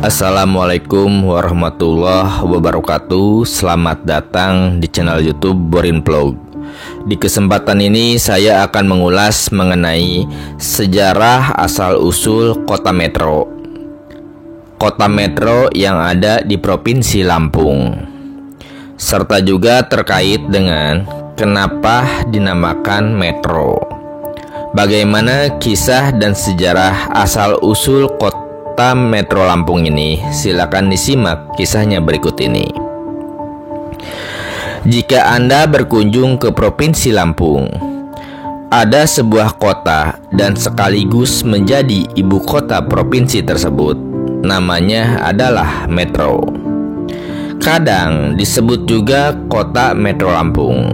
Assalamualaikum warahmatullahi wabarakatuh. Selamat datang di channel YouTube Borin Vlog. Di kesempatan ini saya akan mengulas mengenai sejarah asal-usul kota metro. Kota metro yang ada di Provinsi Lampung. Serta juga terkait dengan kenapa dinamakan metro. Bagaimana kisah dan sejarah asal-usul kota Metro Lampung ini? Silakan disimak kisahnya berikut ini. Jika Anda berkunjung ke Provinsi Lampung, ada sebuah kota dan sekaligus menjadi ibu kota provinsi tersebut. Namanya adalah Metro. Kadang disebut juga Kota Metro Lampung.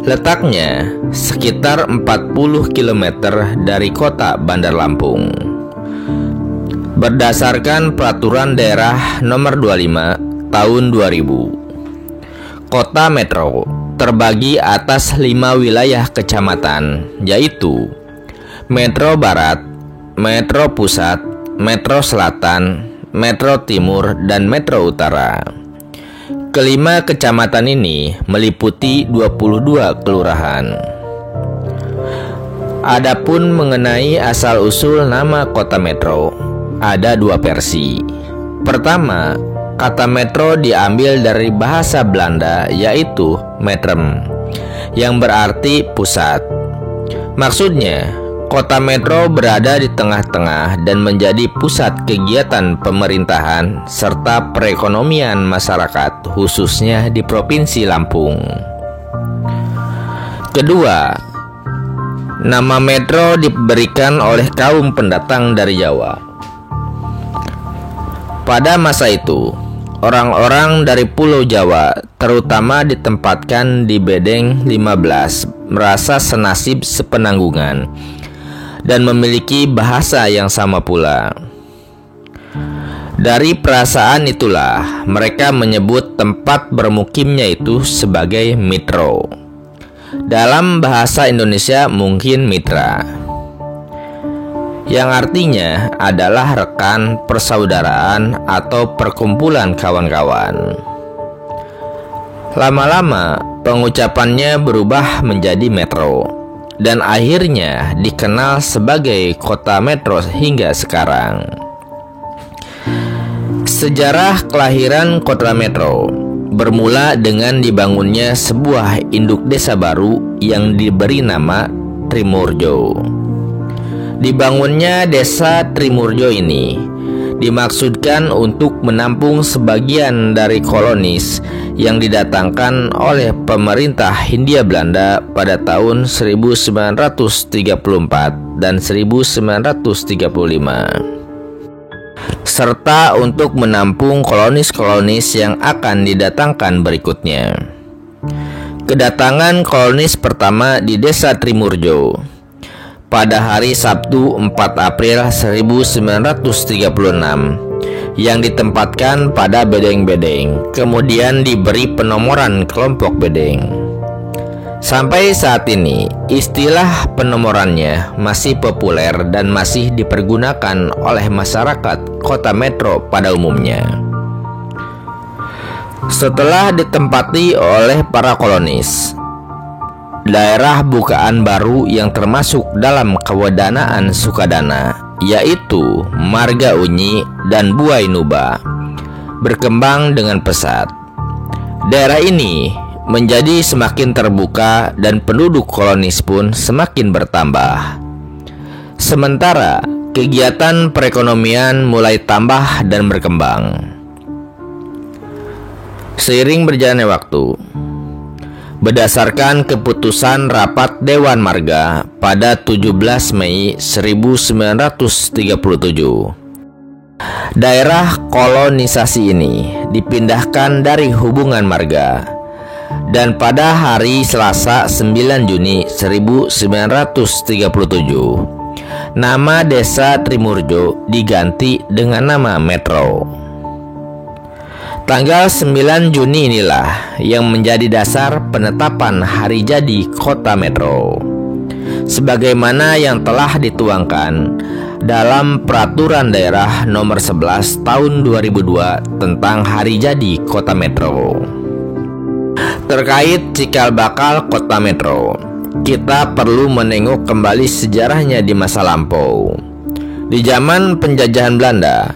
Letaknya sekitar 40 km dari kota Bandar Lampung. Berdasarkan Peraturan Daerah Nomor 25 Tahun 2000, Kota Metro terbagi atas 5 wilayah kecamatan, yaitu Metro Barat, Metro Pusat, Metro Selatan, Metro Timur, dan Metro Utara. Kelima kecamatan ini meliputi 22 kelurahan. Adapun mengenai asal-usul nama kota metro, ada dua versi. Pertama, kata metro diambil dari bahasa Belanda, yaitu metrum, yang berarti pusat. Maksudnya, kota metro berada di tengah-tengah dan menjadi pusat kegiatan pemerintahan serta perekonomian masyarakat, khususnya di Provinsi Lampung. Kedua, nama metro diberikan oleh kaum pendatang dari Jawa. Pada masa itu, orang-orang dari Pulau Jawa, terutama ditempatkan di Bedeng 15, merasa senasib sepenanggungan dan memiliki bahasa yang sama pula. Dari perasaan itulah mereka menyebut tempat bermukimnya itu sebagai mitro. Dalam bahasa Indonesia mungkin mitra, yang artinya adalah rekan, persaudaraan, atau perkumpulan kawan-kawan. Lama-lama pengucapannya berubah menjadi metro, dan akhirnya dikenal sebagai kota metro hingga sekarang. Sejarah kelahiran kota metro bermula dengan dibangunnya sebuah induk desa baru yang diberi nama Trimurjo. Dibangunnya desa Trimurjo ini dimaksudkan untuk menampung sebagian dari kolonis yang didatangkan oleh pemerintah Hindia Belanda pada tahun 1934 dan 1935, serta untuk menampung kolonis-kolonis yang akan didatangkan berikutnya. Kedatangan kolonis pertama di desa Trimurjo pada hari Sabtu 4 April 1936 yang ditempatkan pada bedeng-bedeng, kemudian diberi penomoran kelompok bedeng. Sampai saat ini, istilah penomorannya masih populer dan masih dipergunakan oleh masyarakat kota metro pada umumnya. Setelah ditempati oleh para kolonis, daerah bukaan baru yang termasuk dalam kewedanaan Sukadana, yaitu Marga Unyi dan Buai Nuba, berkembang dengan pesat. Daerah ini menjadi semakin terbuka dan penduduk kolonis pun semakin bertambah. Sementara kegiatan perekonomian mulai tambah dan berkembang. Seiring berjalannya waktu, berdasarkan keputusan Rapat Dewan Marga pada 17 Mei 1937, daerah kolonisasi ini dipindahkan dari hubungan marga, dan pada hari Selasa 9 Juni 1937, nama desa Trimurjo diganti dengan nama Metro. Tanggal 9 Juni inilah yang menjadi dasar penetapan hari jadi kota metro. Sebagaimana yang telah dituangkan dalam Peraturan Daerah Nomor 11 Tahun 2002 tentang Hari Jadi Kota Metro. Terkait cikal bakal Kota Metro, kita perlu menengok kembali sejarahnya di masa lampau. Di zaman penjajahan Belanda,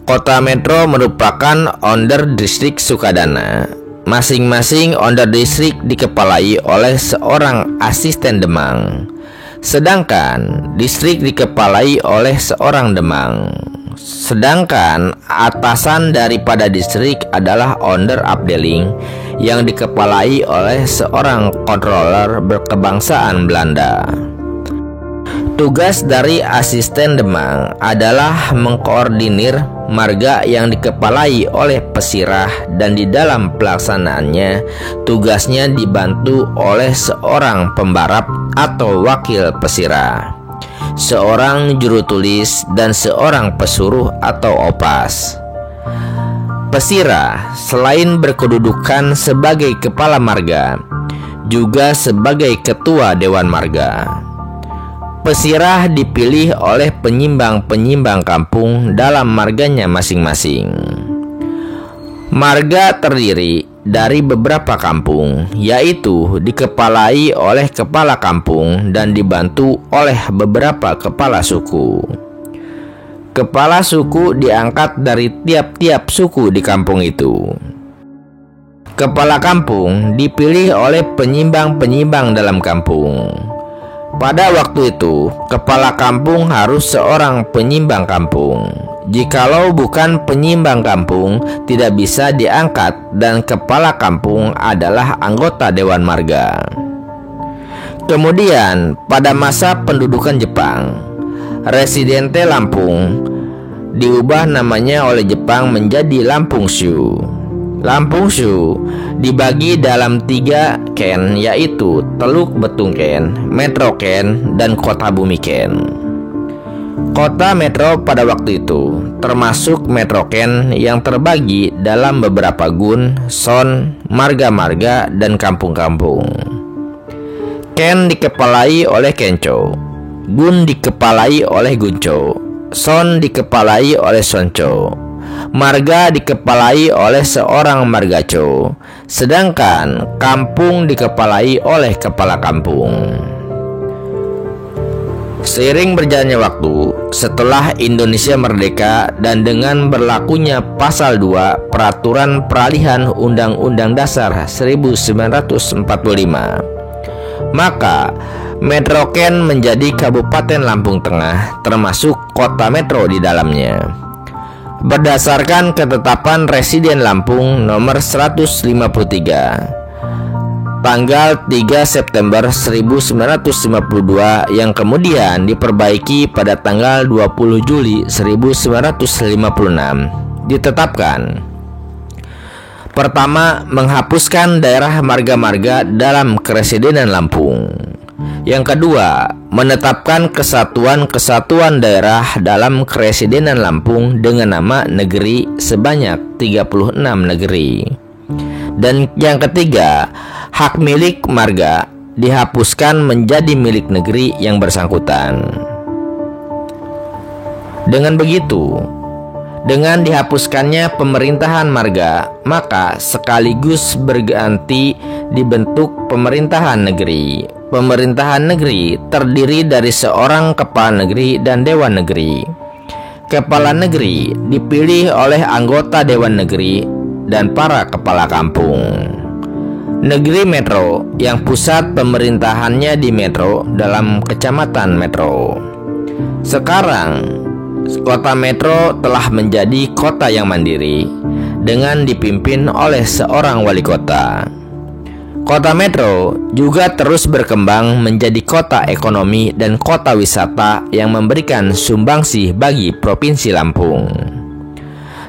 Kota Metro merupakan Onderdistrik Sukadana. Masing-masing Onderdistrik dikepalai oleh seorang asisten Demang, sedangkan distrik dikepalai oleh seorang Demang. Sedangkan atasan daripada distrik adalah Onderafdeling yang dikepalai oleh seorang controller berkebangsaan Belanda. Tugas dari asisten Demang adalah mengkoordinir marga yang dikepalai oleh pesirah, dan di dalam pelaksanaannya tugasnya dibantu oleh seorang pembarap atau wakil pesirah, seorang juru tulis, dan seorang pesuruh atau opas. Pesirah selain berkedudukan sebagai kepala marga, juga sebagai ketua Dewan Marga. Pesirah dipilih oleh penyimbang-penyimbang kampung dalam marganya masing-masing. Marga terdiri dari beberapa kampung, yaitu dikepalai oleh kepala kampung dan dibantu oleh beberapa kepala suku. Kepala suku diangkat dari tiap-tiap suku di kampung itu. Kepala kampung dipilih oleh penyimbang-penyimbang dalam kampung. Pada waktu itu, kepala kampung harus seorang penyimbang kampung. Jikalau bukan penyimbang kampung, tidak bisa diangkat, dan kepala kampung adalah anggota Dewan Marga. Kemudian, pada masa pendudukan Jepang, Residente Lampung diubah namanya oleh Jepang menjadi Lampungshu. Lampungshu dibagi dalam 3 ken, yaitu Teluk Betung Ken, Metro Ken, dan Kota Bumi Ken. Kota Metro pada waktu itu termasuk Metro Ken yang terbagi dalam beberapa gun, son, marga-marga, dan kampung-kampung. Ken dikepalai oleh Kenco, gun dikepalai oleh Gunco, son dikepalai oleh Sonco, marga dikepalai oleh seorang margaco, sedangkan kampung dikepalai oleh kepala kampung. Seiring berjalannya waktu, setelah Indonesia merdeka dan dengan berlakunya Pasal 2 Peraturan Peralihan Undang-Undang Dasar 1945, maka Metro Ken menjadi Kabupaten Lampung Tengah, termasuk Kota Metro di dalamnya. Berdasarkan ketetapan Residen Lampung nomor 153 tanggal 3 September 1952 yang kemudian diperbaiki pada tanggal 20 Juli 1956, ditetapkan: pertama, menghapuskan daerah marga-marga dalam Keresidenan Lampung. Yang kedua, menetapkan kesatuan-kesatuan daerah dalam Keresidenan Lampung dengan nama negeri sebanyak 36 negeri. Dan yang ketiga, hak milik marga dihapuskan menjadi milik negeri yang bersangkutan. Dengan begitu, dengan dihapuskannya pemerintahan marga, maka sekaligus berganti dibentuk pemerintahan negeri. Pemerintahan negeri terdiri dari seorang kepala negeri dan dewan negeri. Kepala negeri dipilih oleh anggota dewan negeri dan para kepala kampung. Negeri Metro yang pusat pemerintahannya di Metro dalam Kecamatan Metro. Sekarang, Kota Metro telah menjadi kota yang mandiri dengan dipimpin oleh seorang wali kota. Kota Metro juga terus berkembang menjadi kota ekonomi dan kota wisata yang memberikan sumbangsih bagi Provinsi Lampung.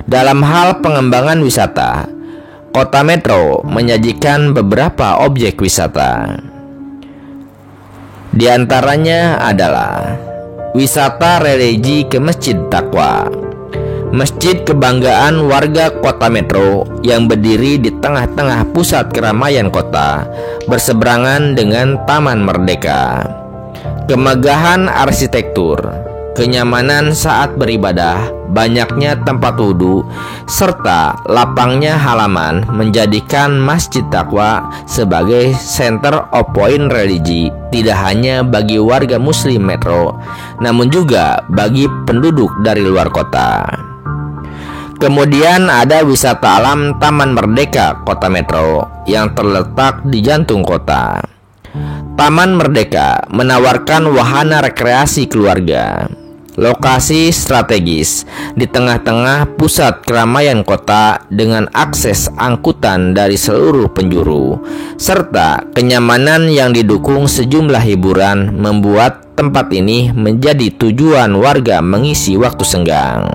Dalam hal pengembangan wisata, Kota Metro menyajikan beberapa objek wisata. Di antaranya adalah wisata religi ke Masjid Taqwa, masjid kebanggaan warga Kota Metro yang berdiri di tengah-tengah pusat keramaian kota, berseberangan dengan Taman Merdeka. Kemegahan arsitektur, kenyamanan saat beribadah, banyaknya tempat wudhu, serta lapangnya halaman menjadikan Masjid Taqwa sebagai center of point religi tidak hanya bagi warga muslim Metro, namun juga bagi penduduk dari luar kota. Kemudian ada wisata alam Taman Merdeka Kota Metro yang terletak di jantung kota. Taman Merdeka menawarkan wahana rekreasi keluarga. Lokasi strategis di tengah-tengah pusat keramaian kota dengan akses angkutan dari seluruh penjuru, serta kenyamanan yang didukung sejumlah hiburan membuat tempat ini menjadi tujuan warga mengisi waktu senggang.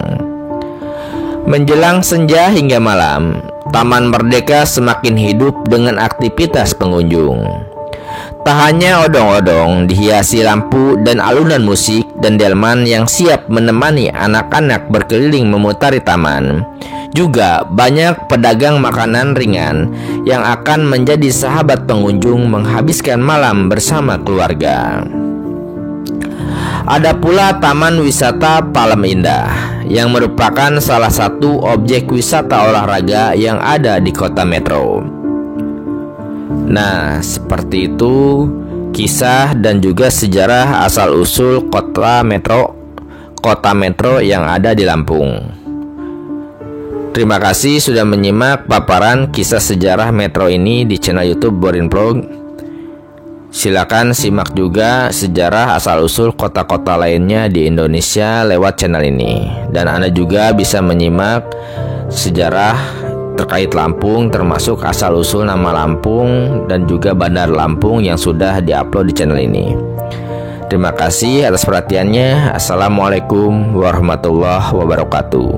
Menjelang senja hingga malam, Taman Merdeka semakin hidup dengan aktivitas pengunjung. Tak hanya odong-odong dihiasi lampu dan alunan musik dan delman yang siap menemani anak-anak berkeliling memutari taman, juga banyak pedagang makanan ringan yang akan menjadi sahabat pengunjung menghabiskan malam bersama keluarga. Ada pula Taman Wisata Palem Indah yang merupakan salah satu objek wisata olahraga yang ada di kota Metro. Nah, seperti itu kisah dan juga sejarah asal-usul kota Metro yang ada di Lampung. Terima kasih sudah menyimak paparan kisah sejarah Metro ini di channel YouTube Borin Vlog. Silakan simak juga sejarah asal-usul kota-kota lainnya di Indonesia lewat channel ini. Dan Anda juga bisa menyimak sejarah terkait Lampung, termasuk asal-usul nama Lampung dan juga Bandar Lampung yang sudah diupload di channel ini. Terima kasih atas perhatiannya. Assalamualaikum warahmatullahi wabarakatuh.